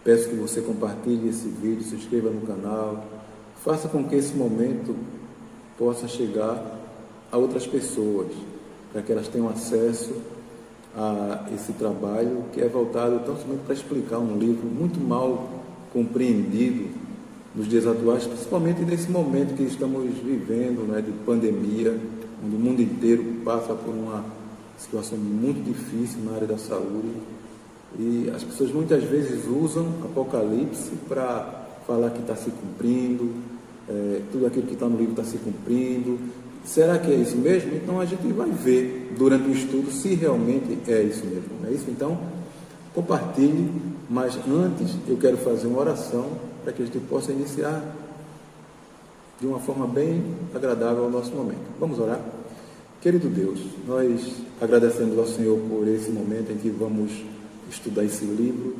Peço que você compartilhe esse vídeo, se inscreva no canal, faça com que esse momento possa chegar a outras pessoas, para que elas tenham acesso a esse trabalho que é voltado tão somente para explicar um livro muito mal compreendido nos dias atuais, principalmente nesse momento que estamos vivendo, né, de pandemia, onde o mundo inteiro passa por uma situação muito difícil na área da saúde, e as pessoas muitas vezes usam Apocalipse para falar que está se cumprindo, tudo aquilo que está no livro está se cumprindo. Será que é isso mesmo? Então a gente vai ver durante o estudo se realmente é isso mesmo, não é isso? Então compartilhe, mas antes eu quero fazer uma oração para que a gente possa iniciar de uma forma bem agradável ao nosso momento. Vamos orar? Querido Deus, nós agradecemos ao Senhor por esse momento em que vamos estudar esse livro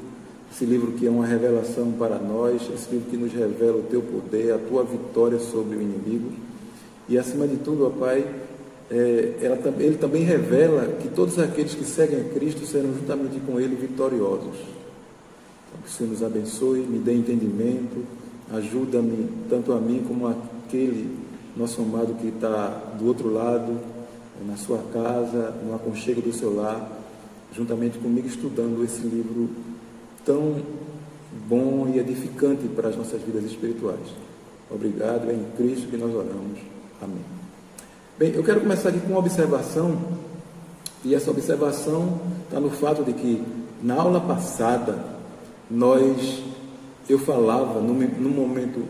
que é uma revelação para nós, esse livro que nos revela o Teu poder, a Tua vitória sobre o inimigo, e acima de tudo, ó Pai, ele também revela que todos aqueles que seguem a Cristo serão juntamente com Ele vitoriosos. Então, que o Senhor nos abençoe, me dê entendimento, ajuda-me, tanto a mim como aquele nosso amado que está do outro lado, na sua casa, no aconchego do seu lar, juntamente comigo, estudando esse livro tão bom e edificante para as nossas vidas espirituais. Obrigado, é em Cristo que nós oramos. Amém. Bem, eu quero começar aqui com uma observação, e essa observação está no fato de que, na aula passada, eu falava, no minuto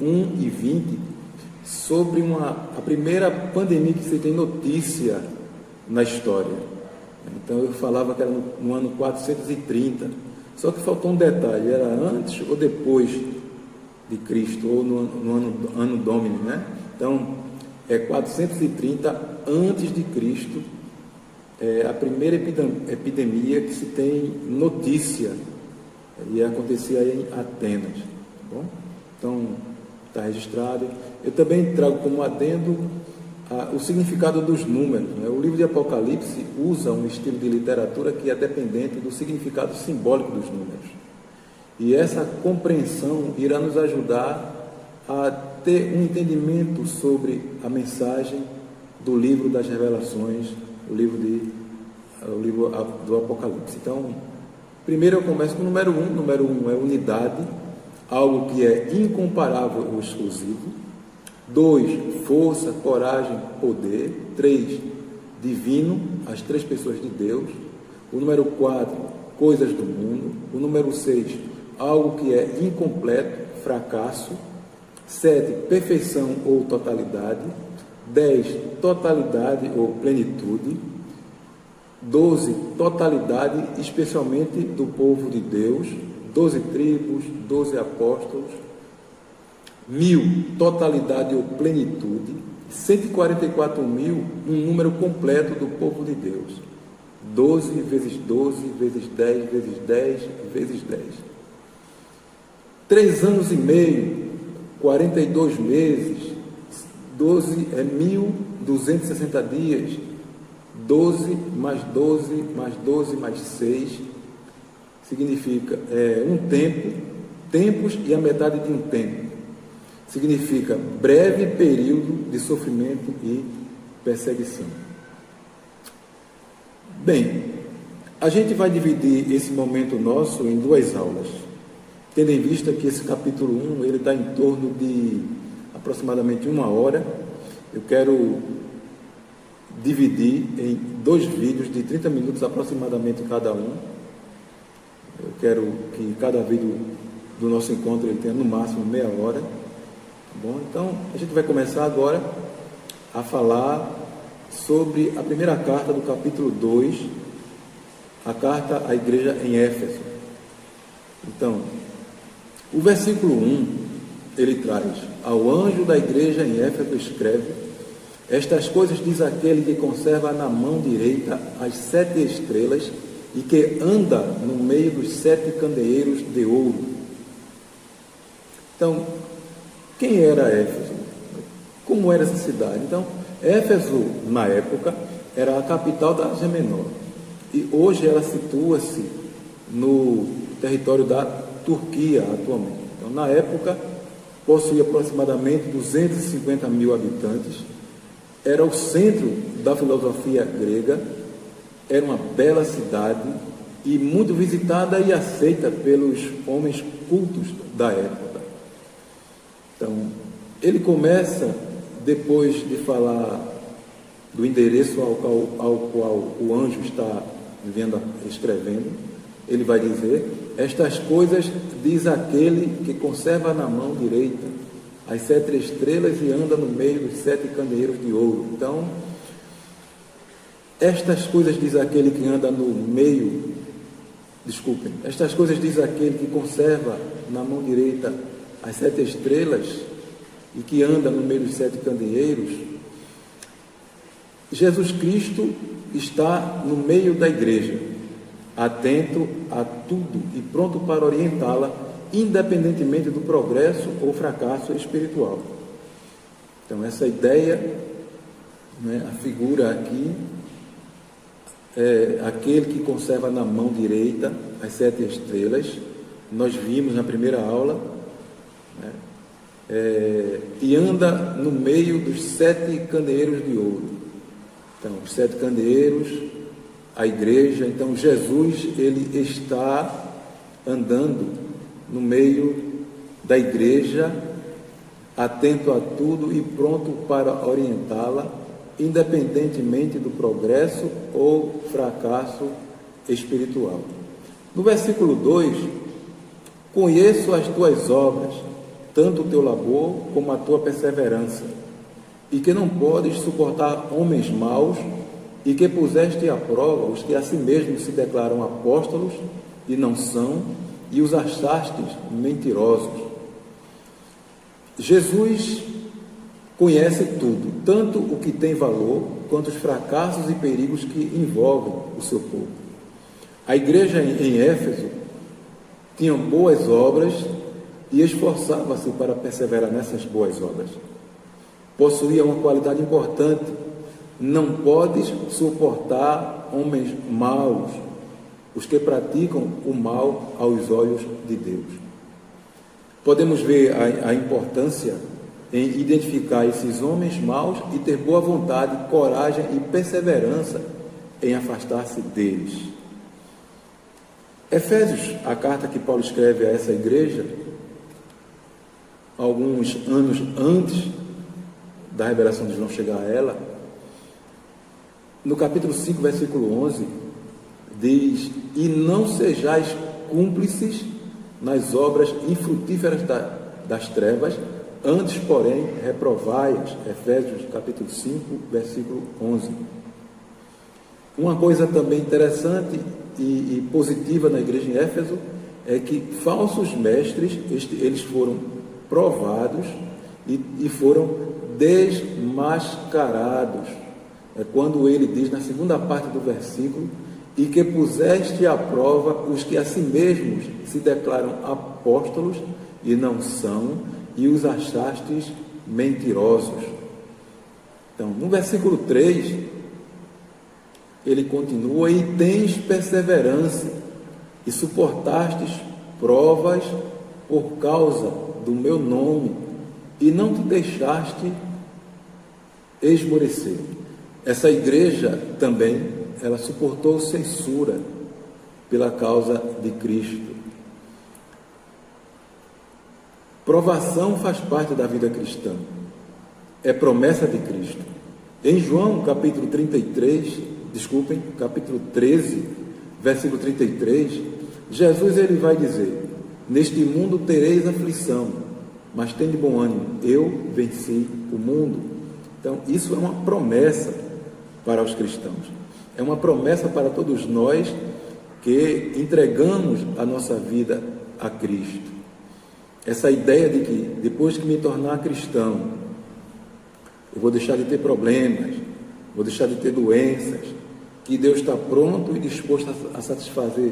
1:20, sobre a primeira pandemia que se tem notícia na história. Então eu falava que era no ano 430, só que faltou um detalhe, era antes ou depois de Cristo, ou no ano Domini, né? Então é 430 antes de Cristo, a primeira epidemia que se tem notícia, e acontecia em Atenas, tá bom? Então está registrado. Eu também trago como adendo o significado dos números, né? O livro de Apocalipse usa um estilo de literatura que é dependente do significado simbólico dos números. E essa compreensão irá nos ajudar a ter um entendimento sobre a mensagem do livro das Revelações, o livro do Apocalipse. Então, primeiro eu começo com o número 1. Número 1 é unidade, algo que é incomparável ou exclusivo. 2, força, coragem, poder. 3, divino, as três pessoas de Deus. O número 4, coisas do mundo. O número 6, algo que é incompleto, fracasso. 7, perfeição ou totalidade. 10, totalidade ou plenitude. 12, totalidade, especialmente do povo de Deus. 12 tribos, 12 apóstolos. 1000, totalidade ou plenitude. 144 mil, um número completo do povo de Deus. 12 vezes 12, vezes 10, vezes 10, vezes 10. 3 anos e meio, 42 meses, 12 é 1.260 dias. 12 mais 12, mais 12, mais 6, significa um tempo, tempos e a metade de um tempo. Significa breve período de sofrimento e perseguição. Bem, a gente vai dividir esse momento nosso em 2 aulas, tendo em vista que esse capítulo 1, ele está em torno de aproximadamente 1 hora. Eu quero dividir em 2 vídeos de 30 minutos aproximadamente cada um. Eu quero que cada vídeo do nosso encontro ele tenha no máximo meia hora. Tá bom? Então, a gente vai começar agora a falar sobre a primeira carta do capítulo 2, a carta à igreja em Éfeso. Então, o versículo 1, ele traz: ao anjo da igreja em Éfeso escreve: estas coisas diz aquele que conserva na mão direita as 7 estrelas e que anda no meio dos 7 candeeiros de ouro. Então, quem era Éfeso? Como era essa cidade? Então, Éfeso, na época, era a capital da Ásia Menor. E hoje ela situa-se no território da Turquia atualmente. Então, na época, possuía aproximadamente 250 mil habitantes, era o centro da filosofia grega, era uma bela cidade e muito visitada e aceita pelos homens cultos da época. Então, ele começa, depois de falar do endereço ao qual o anjo está escrevendo, ele vai dizer: estas coisas diz aquele que conserva na mão direita as 7 estrelas e anda no meio dos 7 candeeiros de ouro. Então, estas coisas diz aquele que anda no meio, estas coisas diz aquele que conserva na mão direita as 7 estrelas e que anda no meio dos 7 candeeiros. Jesus Cristo está no meio da igreja, atento a tudo e pronto para orientá-la, independentemente do progresso ou fracasso espiritual. Então, essa ideia, a figura aqui, é aquele que conserva na mão direita as 7 estrelas. Nós vimos na primeira aula, e anda no meio dos 7 candeeiros de ouro. Então, os 7 candeeiros, a igreja. Então, Jesus, ele está andando no meio da igreja, atento a tudo e pronto para orientá-la, independentemente do progresso ou fracasso espiritual. No versículo 2, conheço as tuas obras, tanto o teu labor como a tua perseverança, e que não podes suportar homens maus, e que puseste à prova os que a si mesmos se declaram apóstolos e não são, e os achastes mentirosos. Jesus conhece tudo, tanto o que tem valor, quanto os fracassos e perigos que envolvem o seu povo. A igreja em Éfeso tinha boas obras e esforçava-se para perseverar nessas boas obras. Possuía uma qualidade importante: não podes suportar homens maus, os que praticam o mal aos olhos de Deus. Podemos ver a importância em identificar esses homens maus e ter boa vontade, coragem e perseverança em afastar-se deles. Efésios, a carta que Paulo escreve a essa igreja, alguns anos antes da revelação de João chegar a ela, no capítulo 5, versículo 11, diz: e não sejais cúmplices nas obras infrutíferas das trevas, antes, porém, reprovai-as. Efésios, capítulo 5, versículo 11. Uma coisa também interessante e positiva na igreja em Éfeso é que falsos mestres, eles foram provados e foram desmascarados. É quando ele diz na segunda parte do versículo: e que puseste à prova os que a si mesmos se declaram apóstolos e não são, e os achastes mentirosos. Então, no versículo 3, ele continua: e tens perseverança, e suportastes provas por causa do meu nome, e não te deixaste esmorecer. Essa igreja também, ela suportou censura pela causa de Cristo. Provação faz parte da vida cristã, é promessa de Cristo. Em João, capítulo 13, versículo 33, Jesus ele vai dizer: neste mundo tereis aflição, mas tende bom ânimo, eu venci o mundo. Então, isso é uma promessa para os cristãos, é uma promessa para todos nós que entregamos a nossa vida a Cristo. Essa ideia de que depois que me tornar cristão, eu vou deixar de ter problemas, vou deixar de ter doenças, que Deus está pronto e disposto a satisfazer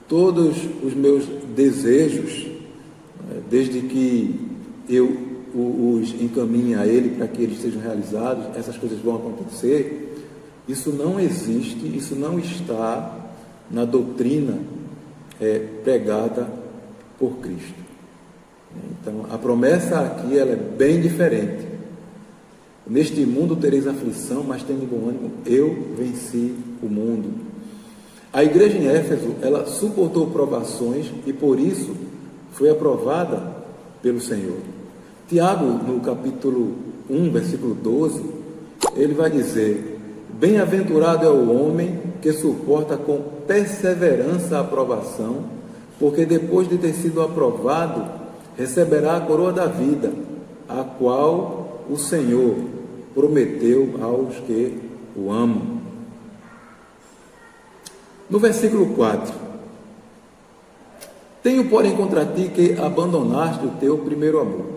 todos os meus desejos, desde que eu os encaminhe a Ele para que eles sejam realizados, essas coisas vão acontecer. Isso não existe, isso não está na doutrina pregada por Cristo. Então, a promessa aqui ela é bem diferente. Neste mundo tereis aflição, mas tende bom ânimo, eu venci o mundo. A igreja em Éfeso, ela suportou provações e por isso foi aprovada pelo Senhor. Tiago, no capítulo 1, versículo 12, ele vai dizer: bem-aventurado é o homem que suporta com perseverança a aprovação, porque depois de ter sido aprovado, receberá a coroa da vida, a qual o Senhor prometeu aos que o amam. No versículo 4: tenho, porém, contra ti que abandonaste o teu primeiro amor.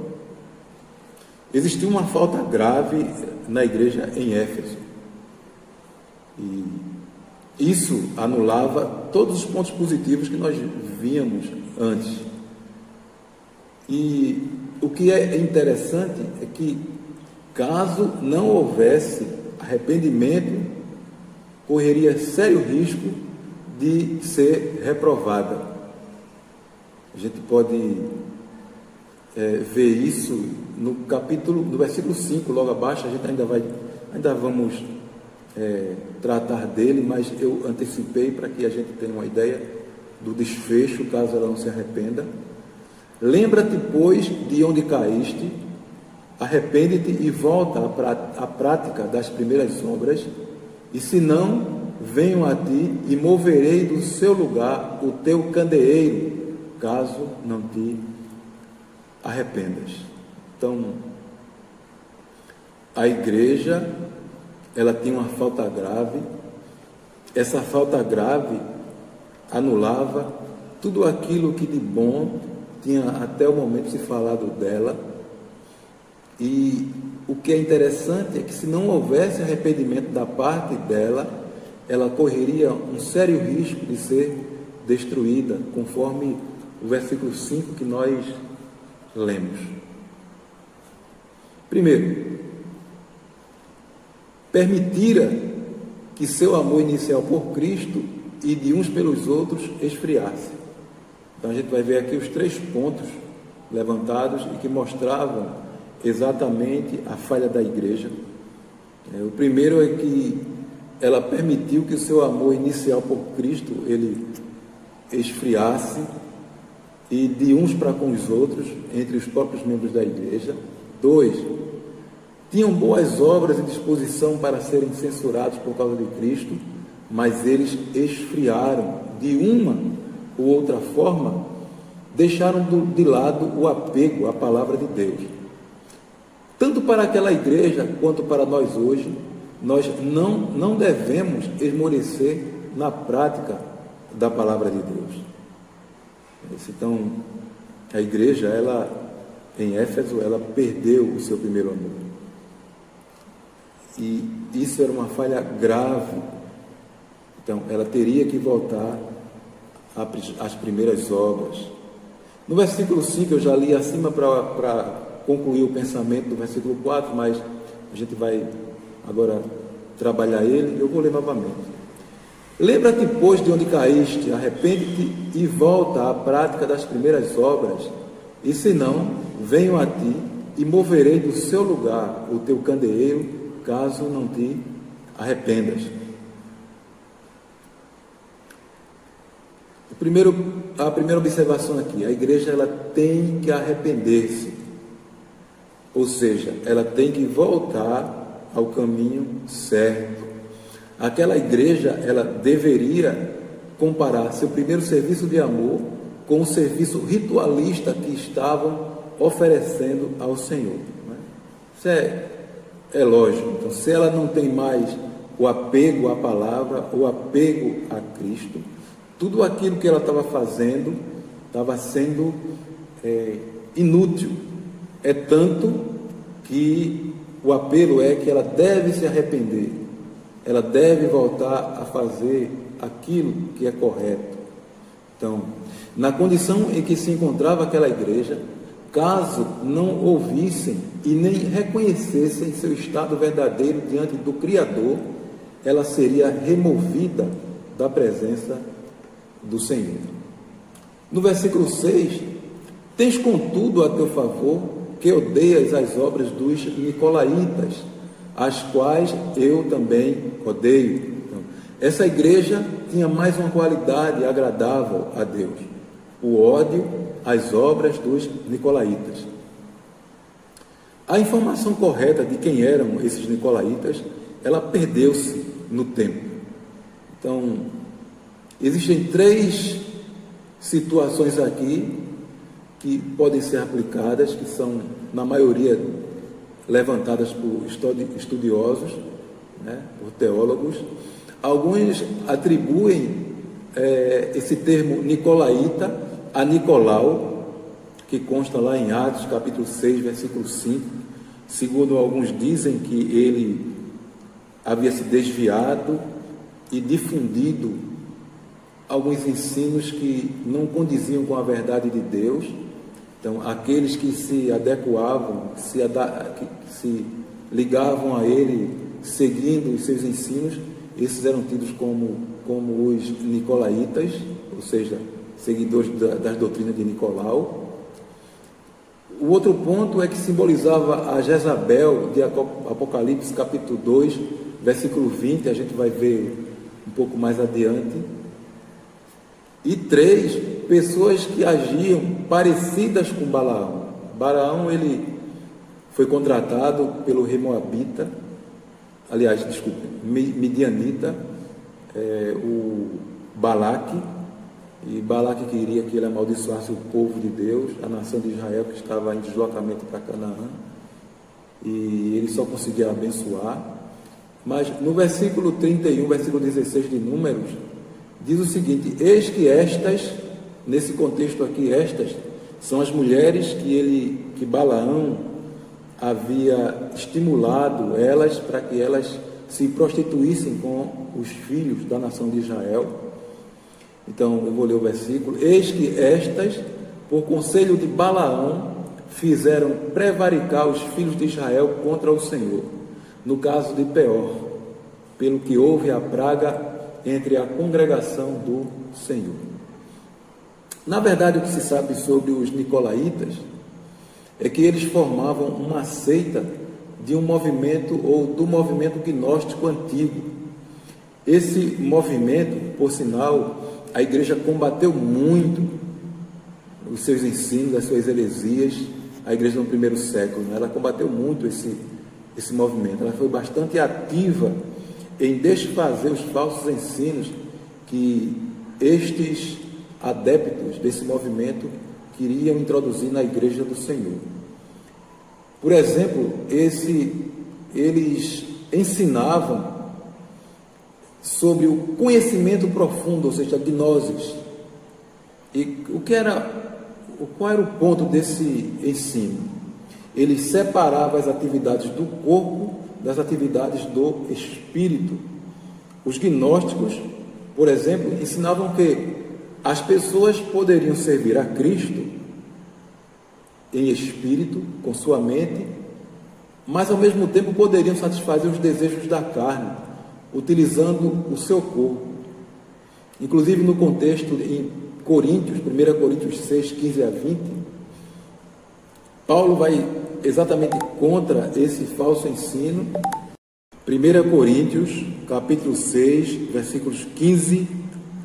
Existia uma falta grave na igreja em Éfeso. E isso anulava todos os pontos positivos que nós víamos antes. E o que é interessante é que, caso não houvesse arrependimento, correria sério risco de ser reprovada. A gente pode ver isso no versículo 5, logo abaixo. A gente ainda vamos tratar dele, mas eu antecipei para que a gente tenha uma ideia do desfecho, caso ela não se arrependa. Lembra-te, pois, de onde caíste, arrepende-te e volta à prática das primeiras obras, e se não, venho a ti e moverei do seu lugar o teu candeeiro, caso não te arrependas. Então, a igreja, ela tinha uma falta grave. Essa falta grave anulava tudo aquilo que de bom tinha até o momento se falado dela. E o que é interessante é que, se não houvesse arrependimento da parte dela, ela correria um sério risco de ser destruída, conforme o versículo 5 que nós lemos. Primeiro, permitira que seu amor inicial por Cristo e de uns pelos outros esfriasse. Então a gente vai ver aqui os 3 pontos levantados e que mostravam exatamente a falha da igreja. O primeiro é que ela permitiu que o seu amor inicial por Cristo ele esfriasse, e de uns para com os outros, entre os próprios membros da igreja. 2, tinham boas obras e disposição para serem censurados por causa de Cristo, mas eles esfriaram de uma ou outra forma, deixaram de lado o apego à palavra de Deus. Tanto para aquela igreja quanto para nós hoje, nós não devemos esmorecer na prática da palavra de Deus. Então, a igreja, ela, em Éfeso, ela perdeu o seu primeiro amor. E isso era uma falha grave. Então, ela teria que voltar às primeiras obras. No versículo 5, eu já li acima para concluir o pensamento do versículo 4, mas a gente vai agora trabalhar ele. Eu vou ler novamente. Lembra-te, pois, de onde caíste, arrepende-te e volta à prática das primeiras obras, e se não, venho a ti e moverei do seu lugar o teu candeeiro, caso não te arrependas. A primeira observação aqui: a igreja ela tem que arrepender-se, ou seja, ela tem que voltar ao caminho certo. Aquela igreja, ela deveria comparar seu primeiro serviço de amor com o serviço ritualista que estavam oferecendo ao Senhor. Isso é lógico. Então, se ela não tem mais o apego à palavra, o apego a Cristo, tudo aquilo que ela estava fazendo estava sendo inútil. É tanto que o apelo é que ela deve se arrepender. Ela deve voltar a fazer aquilo que é correto. Então, na condição em que se encontrava aquela igreja, caso não ouvissem e nem reconhecessem seu estado verdadeiro diante do Criador, ela seria removida da presença do Senhor. No versículo 6, tens contudo a teu favor que odeias as obras dos nicolaítas, as quais eu também odeio. Então, essa igreja tinha mais uma qualidade agradável a Deus: o ódio às obras dos nicolaítas. A informação correta de quem eram esses nicolaítas, ela perdeu-se no tempo. Então, existem 3 situações aqui que podem ser aplicadas, que são, na maioria, levantadas por estudiosos, né, por teólogos. Alguns atribuem esse termo nicolaíta a Nicolau, que consta lá em Atos, capítulo 6, versículo 5. Segundo alguns dizem que ele havia se desviado e difundido alguns ensinos que não condiziam com a verdade de Deus. Então, aqueles que se adequavam, que se ligavam a ele, seguindo os seus ensinos, esses eram tidos como os nicolaítas, ou seja, seguidores das doutrinas de Nicolau. O outro ponto é que simbolizava a Jezabel, de Apocalipse capítulo 2, versículo 20, a gente vai ver um pouco mais adiante. E 3, pessoas que agiam parecidas com Balaão. Balaão, ele foi contratado pelo rei Moabita, aliás, desculpe, Midianita, o Balaque, e Balaque queria que ele amaldiçoasse o povo de Deus, a nação de Israel, que estava em deslocamento para Canaã, e ele só conseguia abençoar. Mas no versículo 31, versículo 16 de Números, diz o seguinte: eis que estas, nesse contexto aqui, estas são as mulheres que Balaão havia estimulado elas para que elas se prostituíssem com os filhos da nação de Israel. Então, eu vou ler o versículo: eis que estas, por conselho de Balaão, fizeram prevaricar os filhos de Israel contra o Senhor, no caso de Peor, pelo que houve a praga entre a congregação do Senhor. Na verdade, o que se sabe sobre os nicolaítas é que eles formavam uma seita de um movimento ou do movimento gnóstico antigo. Esse movimento, por sinal, a igreja combateu muito os seus ensinos, as suas heresias, a igreja no primeiro século, né? Ela combateu muito esse movimento, ela foi bastante ativa em desfazer os falsos ensinos que estes adeptos desse movimento queriam introduzir na igreja do Senhor. Por exemplo, eles ensinavam sobre o conhecimento profundo, ou seja, a gnosis. E qual era o ponto desse ensino? Ele separava as atividades do corpo das atividades do espírito. Os gnósticos, por exemplo, ensinavam que as pessoas poderiam servir a Cristo em espírito, com sua mente, mas ao mesmo tempo poderiam satisfazer os desejos da carne, utilizando o seu corpo. Inclusive no contexto em Coríntios, 1 Coríntios 6, 15 a 20, Paulo vai exatamente contra esse falso ensino. 1 Coríntios, capítulo 6, versículos 15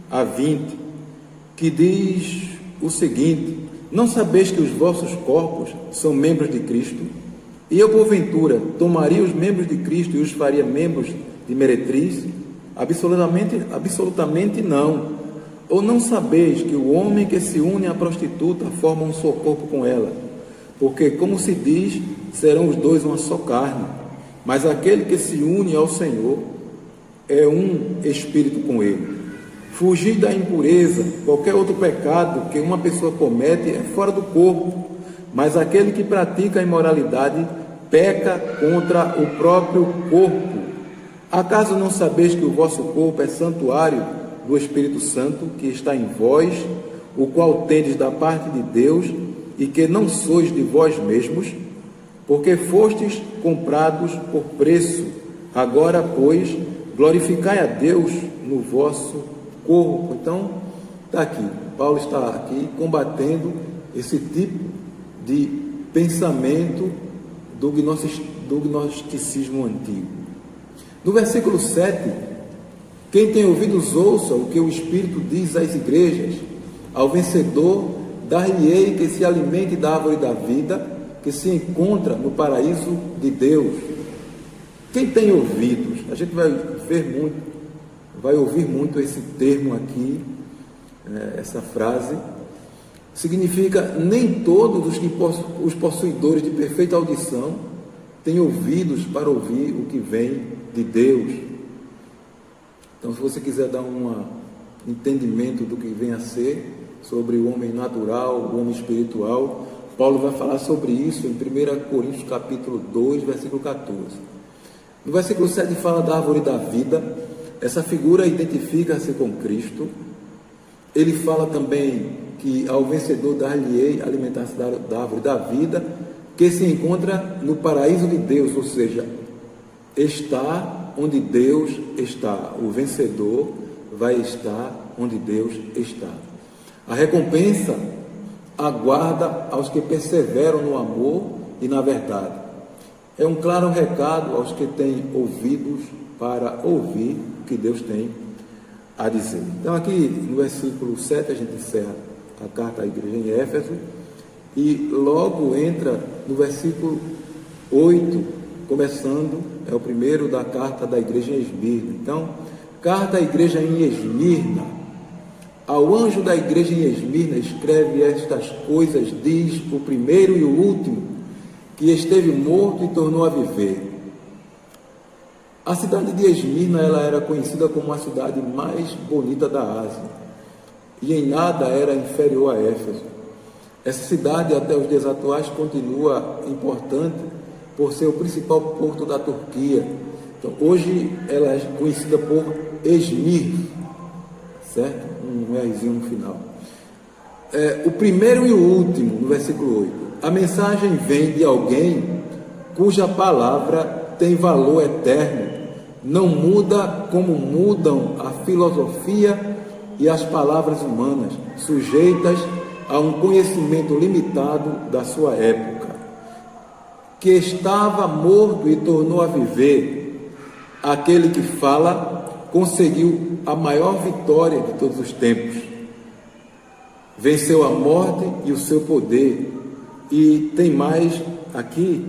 a 20, que diz o seguinte: não sabeis que os vossos corpos são membros de Cristo? E eu, porventura, tomaria os membros de Cristo e os faria membros de meretriz? Absolutamente não. Ou não sabeis que o homem que se une à prostituta forma um só corpo com ela? Porque, como se diz, serão os dois uma só carne. Mas aquele que se une ao Senhor é um espírito com ele. Fugir da impureza. Qualquer outro pecado que uma pessoa comete é fora do corpo, mas aquele que pratica a imoralidade peca contra o próprio corpo. Acaso não sabeis que o vosso corpo é santuário do Espírito Santo, que está em vós, o qual tendes da parte de Deus, e que não sois de vós mesmos, porque fostes comprados por preço? Agora, pois, glorificai a Deus no vosso corpo. Então, está aqui. Paulo está aqui combatendo esse tipo de pensamento do gnosticismo antigo. No versículo 7, quem tem ouvidos ouça o que o Espírito diz às igrejas. Ao vencedor dar-lhe-ei que se alimente da árvore da vida, que se encontra no paraíso de Deus. Quem tem ouvidos? A gente vai ouvir muito esse termo aqui, essa frase. Significa, nem todos os possuidores de perfeita audição têm ouvidos para ouvir o que vem de Deus. Então, se você quiser dar um entendimento do que vem a ser sobre o homem natural, o homem espiritual, Paulo vai falar sobre isso em 1 Coríntios capítulo 2, versículo 14. No versículo 7 fala da árvore da vida. Essa figura identifica-se com Cristo. Ele fala também que ao vencedor dar-lhe-ei alimentar-se da árvore da vida, que se encontra no paraíso de Deus, ou seja, está onde Deus está. O vencedor vai estar onde Deus está. A recompensa aguarda aos que perseveram no amor e na verdade. É um claro recado aos que têm ouvidos para ouvir o que Deus tem a dizer. Então, aqui no versículo 7, a gente encerra a carta à igreja em Éfeso e logo entra no versículo 8, começando, é o primeiro da carta da igreja em Esmirna. Então, carta à igreja em Esmirna. Ao anjo da igreja em Esmirna escreve estas coisas, diz o primeiro e o último, que esteve morto e tornou a viver. A cidade de Esmirna, ela era conhecida como a cidade mais bonita da Ásia, e em nada era inferior a Éfeso. Essa cidade, até os dias atuais, continua importante por ser o principal porto da Turquia. Então, hoje ela é conhecida por Esmir, certo? Um Rzinho no final. O primeiro e o último, no versículo 8. A mensagem vem de alguém cuja palavra tem valor eterno, não muda como mudam a filosofia e as palavras humanas, sujeitas a um conhecimento limitado da sua época. Que estava morto e tornou a viver, aquele que fala conseguiu a maior vitória de todos os tempos. Venceu a morte e o seu poder. E tem mais aqui,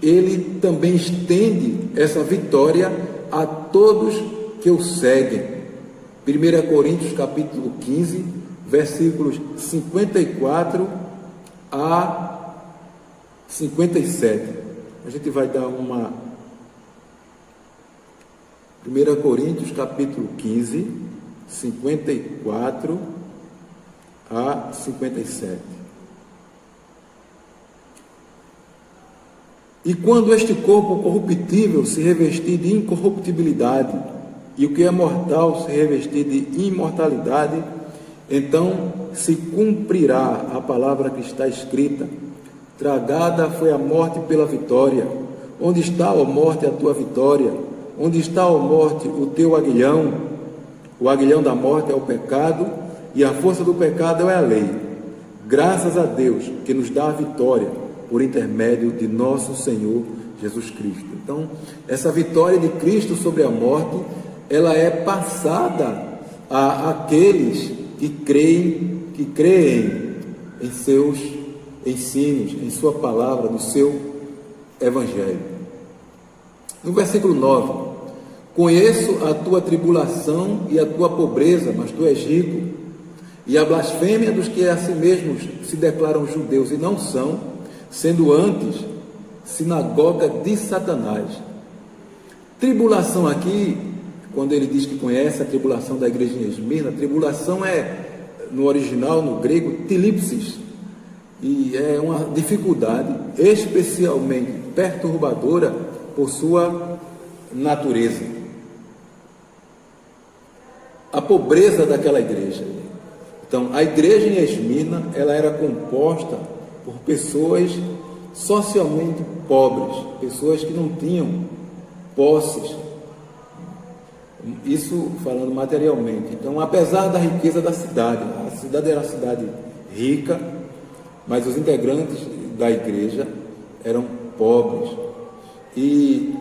ele também estende essa vitória a todos que o seguem. 1 Coríntios capítulo 15, versículos 54 a 57. A gente vai dar uma... 1 Coríntios capítulo 15, 54 a 57. E quando este corpo corruptível se revestir de incorruptibilidade, e o que é mortal se revestir de imortalidade, então se cumprirá a palavra que está escrita: tragada foi a morte pela vitória. Onde está, ó morte, a tua vitória? Onde está, ó morte, o teu aguilhão? O aguilhão da morte é o pecado, e a força do pecado é a lei. Graças a Deus que nos dá a vitória por intermédio de nosso Senhor Jesus Cristo. Então, essa vitória de Cristo sobre a morte, ela é passada àqueles que creem em seus ensinos, em sua palavra, no seu evangelho. No versículo 9: conheço a tua tribulação e a tua pobreza, mas tu és rico, e a blasfêmia dos que a si mesmos se declaram judeus e não são, sendo antes sinagoga de Satanás. Tribulação aqui, quando ele diz que conhece a tribulação da igreja em Esmirna, tribulação é, no original, no grego, tilipsis, e é uma dificuldade especialmente perturbadora por sua natureza. A pobreza daquela igreja. Então, a igreja em Esmirna, ela era composta por pessoas socialmente pobres, pessoas que não tinham posses, Isso falando materialmente. Então, apesar da riqueza da cidade, a cidade era uma cidade rica, mas os integrantes da igreja eram pobres. E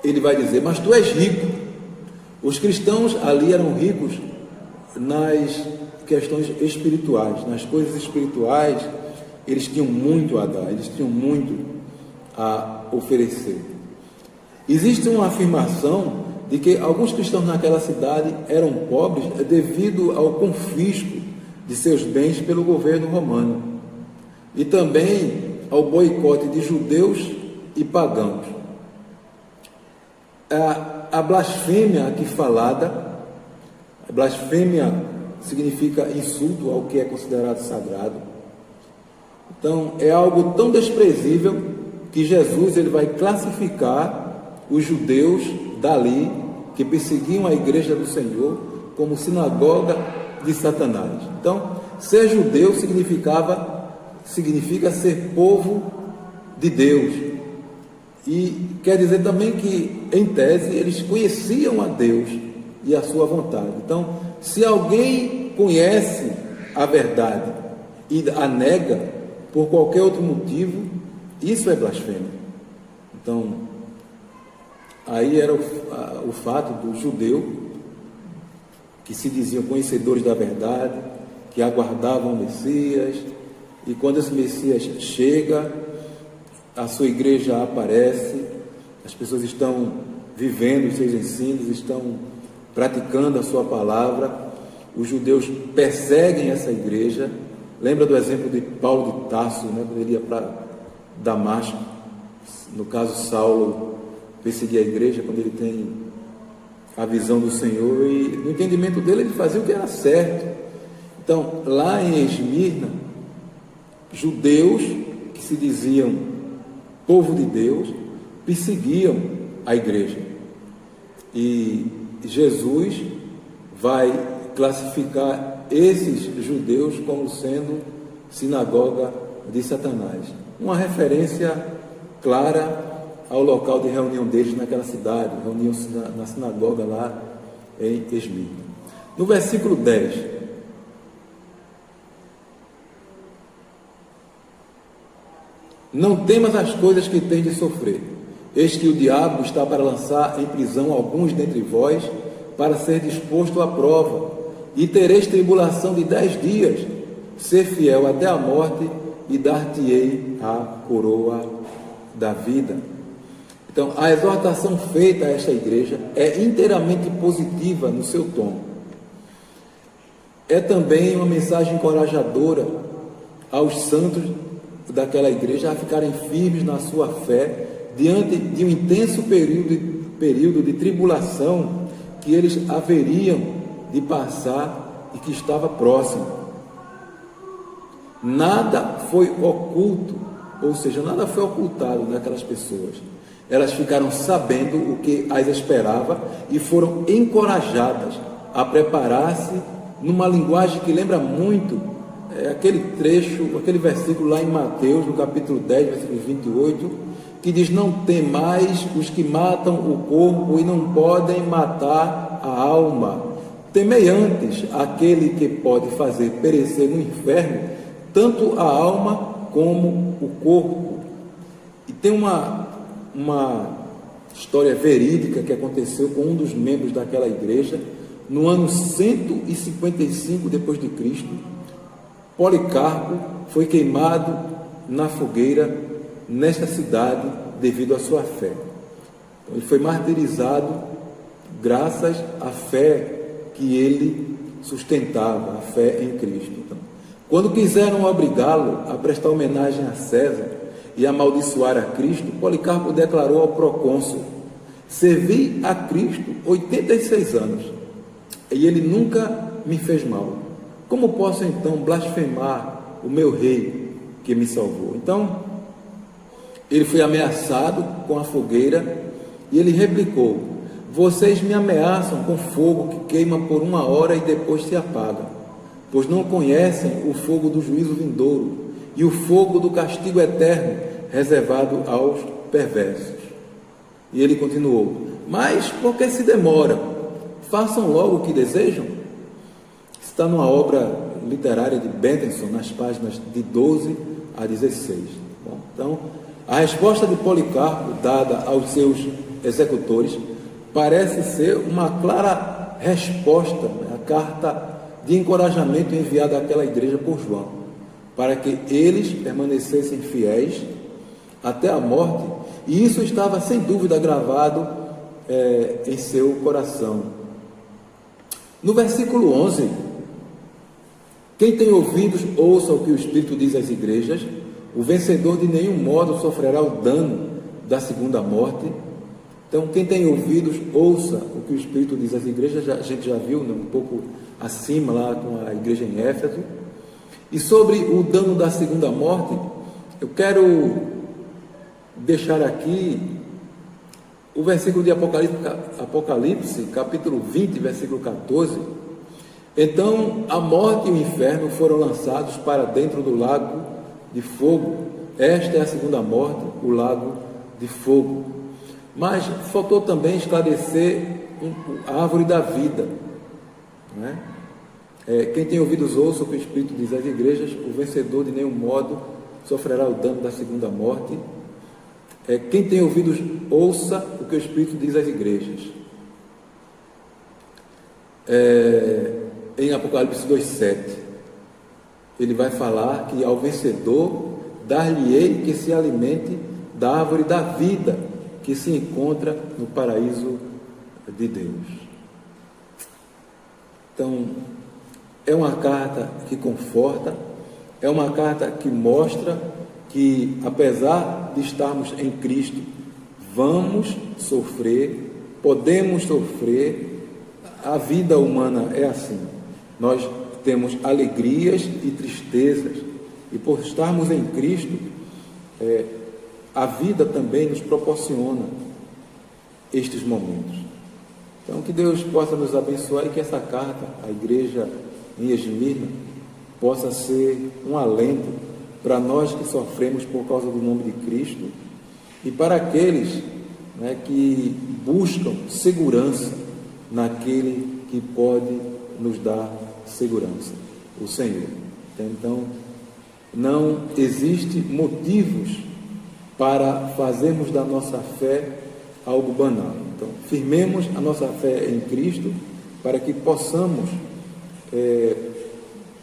ele vai dizer: mas tu és rico. Os cristãos ali eram ricos nas questões espirituais, nas coisas espirituais. Eles tinham muito a dar, eles tinham muito a oferecer. Existe uma afirmação de que alguns cristãos naquela cidade eram pobres devido ao confisco de seus bens pelo governo romano e também ao boicote de judeus e pagãos. A blasfêmia aqui falada, a blasfêmia significa insulto ao que é considerado sagrado. Então, é algo tão desprezível que Jesus ele vai classificar os judeus dali, que perseguiam a igreja do Senhor, como sinagoga de Satanás. Então, ser judeu significa ser povo de Deus. E quer dizer também que, em tese, eles conheciam a Deus e a sua vontade. Então, se alguém conhece a verdade e a nega por qualquer outro motivo, isso é blasfêmia. Então, aí era o fato do judeu, que se diziam conhecedores da verdade, que aguardavam o Messias, e quando esse Messias chega, a sua igreja aparece, as pessoas estão vivendo os seus ensinos, estão praticando a sua palavra, os judeus perseguem essa igreja. Lembra do exemplo de Paulo de Tarso, né, quando ele ia para Damasco, no caso Saulo perseguia a igreja quando ele tem a visão do Senhor, e no entendimento dele ele fazia o que era certo. Então, lá em Esmirna, judeus que se diziam povo de Deus perseguiam a igreja, e Jesus vai classificar esses judeus como sendo sinagoga de Satanás, uma referência clara ao local de reunião deles naquela cidade, reunião na sinagoga lá em Esmirna. No versículo 10, não temas as coisas que tens de sofrer, eis que o diabo está para lançar em prisão alguns dentre vós, para ser disposto à prova, e tereis tribulação de 10 dias, ser fiel até a morte, e dar-te-ei a coroa da vida. Então, a exortação feita a esta igreja é inteiramente positiva no seu tom. É também uma mensagem encorajadora aos santos daquela igreja a ficarem firmes na sua fé diante de um intenso período de tribulação que eles haveriam de passar e que estava próximo. Nada foi oculto, ou seja, nada foi ocultado daquelas pessoas. Elas ficaram sabendo o que as esperava e foram encorajadas a preparar-se numa linguagem que lembra muito aquele trecho, aquele versículo lá em Mateus, no capítulo 10, versículo 28, que diz: não temais os que matam o corpo e não podem matar a alma. Temei antes aquele que pode fazer perecer no inferno tanto a alma como o corpo. E tem uma história verídica que aconteceu com um dos membros daquela igreja no ano 155 depois de Cristo. Policarpo foi queimado na fogueira nesta cidade devido à sua fé. Então, ele foi martirizado graças à fé que ele sustentava, a fé em Cristo. Então, quando quiseram obrigá-lo a prestar homenagem a César e amaldiçoar a Cristo, Policarpo declarou ao procônsul: servi a Cristo 86 anos e ele nunca me fez mal. Como posso então blasfemar o meu rei que me salvou? Então, ele foi ameaçado com a fogueira e ele replicou: vocês me ameaçam com fogo que queima por 1 hora e depois se apaga, pois não conhecem o fogo do juízo vindouro e o fogo do castigo eterno reservado aos perversos. E ele continuou: mas por que se demora? Façam logo o que desejam. Está numa obra literária de Bentham, nas páginas de 12 a 16. Bom, então, a resposta de Policarpo, dada aos seus executores, parece ser uma clara resposta, a carta de encorajamento enviada àquela igreja por João, para que eles permanecessem fiéis até a morte, e isso estava sem dúvida gravado em seu coração. No versículo 11, quem tem ouvidos, ouça o que o Espírito diz às igrejas. O vencedor de nenhum modo sofrerá o dano da segunda morte. Então, quem tem ouvidos, ouça o que o Espírito diz às igrejas. A gente já viu, né, um pouco acima, lá com a igreja em Éfeso. E sobre o dano da segunda morte, eu quero deixar aqui o versículo de Apocalipse, capítulo 20, versículo 14. Então a morte e o inferno foram lançados para dentro do lago de fogo. Esta é a segunda morte, o lago de fogo. Mas faltou também esclarecer a árvore da vida, não é? Quem tem ouvidos, ouça o que o Espírito diz às igrejas. O vencedor de nenhum modo sofrerá o dano da segunda morte. Quem tem ouvidos, ouça o que o Espírito diz às igrejas. Em Apocalipse 2,7, ele vai falar que ao vencedor dar-lhe-ei que se alimente da árvore da vida que se encontra no paraíso de Deus. Então, é uma carta que conforta, é uma carta que mostra que, apesar de estarmos em Cristo, vamos sofrer, podemos sofrer. A vida humana é assim. Nós temos alegrias e tristezas, e por estarmos em Cristo, a vida também nos proporciona estes momentos. Então, que Deus possa nos abençoar e que essa carta à igreja em Esmirna possa ser um alento para nós que sofremos por causa do nome de Cristo, e para aqueles, né, que buscam segurança naquele que pode nos dar segurança, o Senhor. Então, não existe motivos para fazermos da nossa fé algo banal. Então, firmemos a nossa fé em Cristo para que possamos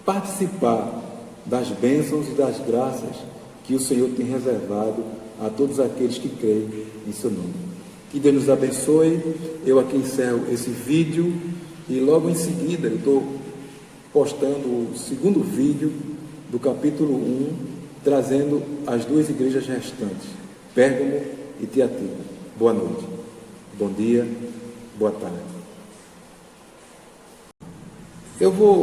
participar das bênçãos e das graças que o Senhor tem reservado a todos aqueles que creem em seu nome. Que Deus nos abençoe. Eu aqui encerro esse vídeo e logo em seguida eu estou postando o segundo vídeo do capítulo 1, trazendo as duas igrejas restantes, Pérgamo e Tiatira. Boa noite, bom dia, boa tarde. Eu vou